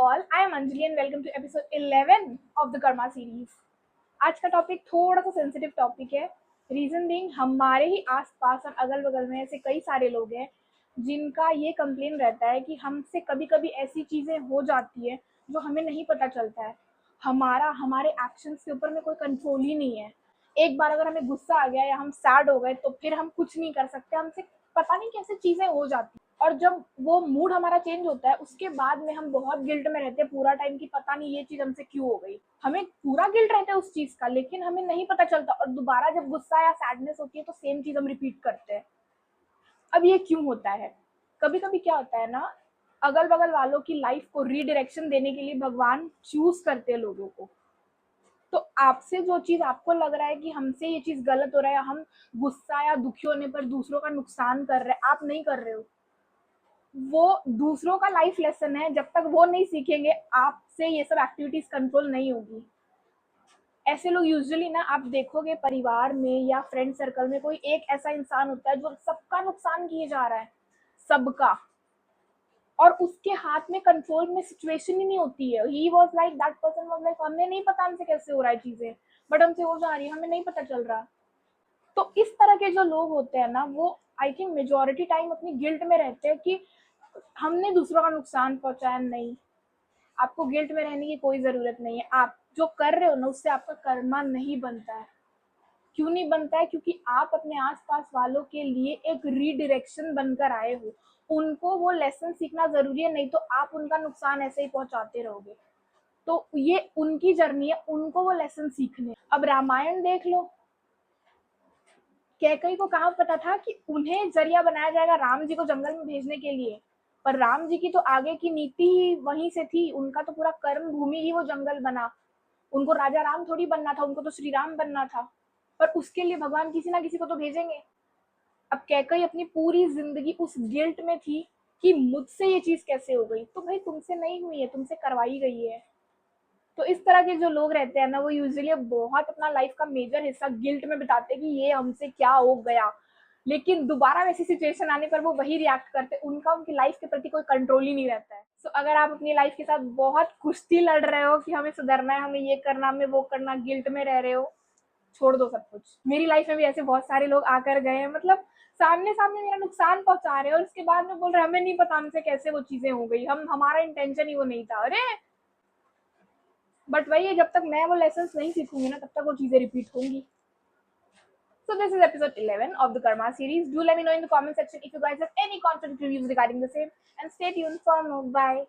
all. I am Anjali and welcome to episode 11 of the Karma series. आज का topic थोड़ा सा sensitive topic है. रीजन बीइंग हमारे ही आसपास और अगल बगल में ऐसे कई सारे लोग हैं जिनका ये कंप्लेन रहता है कि हमसे कभी कभी ऐसी चीज़ें हो जाती है जो हमें नहीं पता चलता है. हमारे एक्शंस के ऊपर में कोई कंट्रोल ही नहीं है. एक बार अगर हमें गुस्सा आ गया या हम सैड हो गए तो फिर हम कुछ नहीं कर सकते. हमसे पता नहीं कैसे चीज़ें हो जाती. और जब वो मूड हमारा चेंज होता है उसके बाद में हम बहुत गिल्ट में रहते हैं पूरा टाइम कि पता नहीं ये चीज़ हमसे क्यों हो गई. हमें पूरा गिल्ट रहता है उस चीज़ का, लेकिन हमें नहीं पता चलता और दोबारा जब गुस्सा या सैडनेस होती है तो सेम चीज़ हम रिपीट करते हैं. अब ये क्यों होता है? कभी कभी क्या होता है ना, अगल बगल वालों की लाइफ को रीडायरेक्शन देने के लिए भगवान चूज करते हैं लोगों को. तो आपसे जो चीज़ आपको लग रहा है कि हमसे ये चीज़ गलत हो रहा है या हम गुस्सा या दुखी होने पर दूसरों का नुकसान कर रहे हैं, आप नहीं कर रहे हो. वो दूसरों का लाइफ लेसन है. जब तक वो नहीं सीखेंगे आपसे ये सब एक्टिविटीज कंट्रोल नहीं होगी. ऐसे लोग यूजुअली ना आप देखोगे परिवार में या फ्रेंड सर्कल में कोई एक ऐसा इंसान होता है जो सबका नुकसान किए जा रहा है, सबका, और उसके हाथ में कंट्रोल में सिचुएशन ही नहीं होती है. He was like that person was like हमें नहीं पता हमसे कैसे हो रहा है चीजें, बट हमसे हो जा रही है, हमें नहीं पता चल रहा. तो इस तरह के जो लोग होते हैं ना, वो आई थिंक मेजोरिटी टाइम अपनी गिल्ट में रहते हैं कि हमने दूसरों का नुकसान पहुंचाया. नहीं, आपको गिल्ट में रहने की कोई ज़रूरत नहीं है. आप जो कर रहे हो ना उससे आपका कर्मा नहीं बनता है. क्यों नहीं बनता है? क्योंकि आप अपने आसपास वालों के लिए एक रीडायरेक्शन बनकर आए हो. उनको वो लेसन सीखना ज़रूरी है, नहीं तो आप उनका नुकसान ऐसे ही पहुंचाते रहोगे. तो ये उनकी जर्नी है, उनको वो लेसन सीखने. अब रामायण देख लो, कैकई को कहाँ पता था कि उन्हें जरिया बनाया जाएगा राम जी को जंगल में भेजने के लिए. पर राम जी की तो आगे की नीति ही वहीं से थी. उनका तो पूरा कर्म भूमि ही वो जंगल बना. उनको राजा राम थोड़ी बनना था, उनको तो श्री राम बनना था. पर उसके लिए भगवान किसी ना किसी को तो भेजेंगे. अब कैकई अपनी पूरी जिंदगी उस गिल्ट में थी कि मुझसे ये चीज कैसे हो गई. तो भाई तुमसे नहीं हुई है, तुमसे करवाई गई है. तो इस तरह के जो लोग रहते हैं ना, वो यूजुअली बहुत अपना लाइफ का मेजर हिस्सा गिल्ट में बिताते हैं कि ये हमसे क्या हो गया. लेकिन दोबारा वैसी सिचुएशन आने पर वो वही रिएक्ट करते हैं. उनका उनकी लाइफ के प्रति कोई कंट्रोल ही नहीं रहता है. सो अगर आप अपनी लाइफ के साथ बहुत कुश्ती लड़ रहे हो कि हमें सुधरना है, हमें ये करना, हमें वो करना, गिल्ट में रह रहे हो, छोड़ दो सब कुछ. मेरी लाइफ में भी ऐसे बहुत सारे लोग आकर गए हैं, मतलब सामने सामने मेरा नुकसान पहुंचा रहे हैं और उसके बाद में बोल रहे हैं हमें नहीं पता हमसे कैसे वो चीजें हो गई, हमारा इंटेंशन ही वो नहीं था. अरे बट वही है, जब तक मैं वो लेसन नहीं सीखूंगी ना तब तक वो चीजें रिपीट होंगी. So this is episode 11 of the Karma series. Do let me know in the comment section if you guys have any conflict reviews regarding the same, and stay tuned for more. Bye.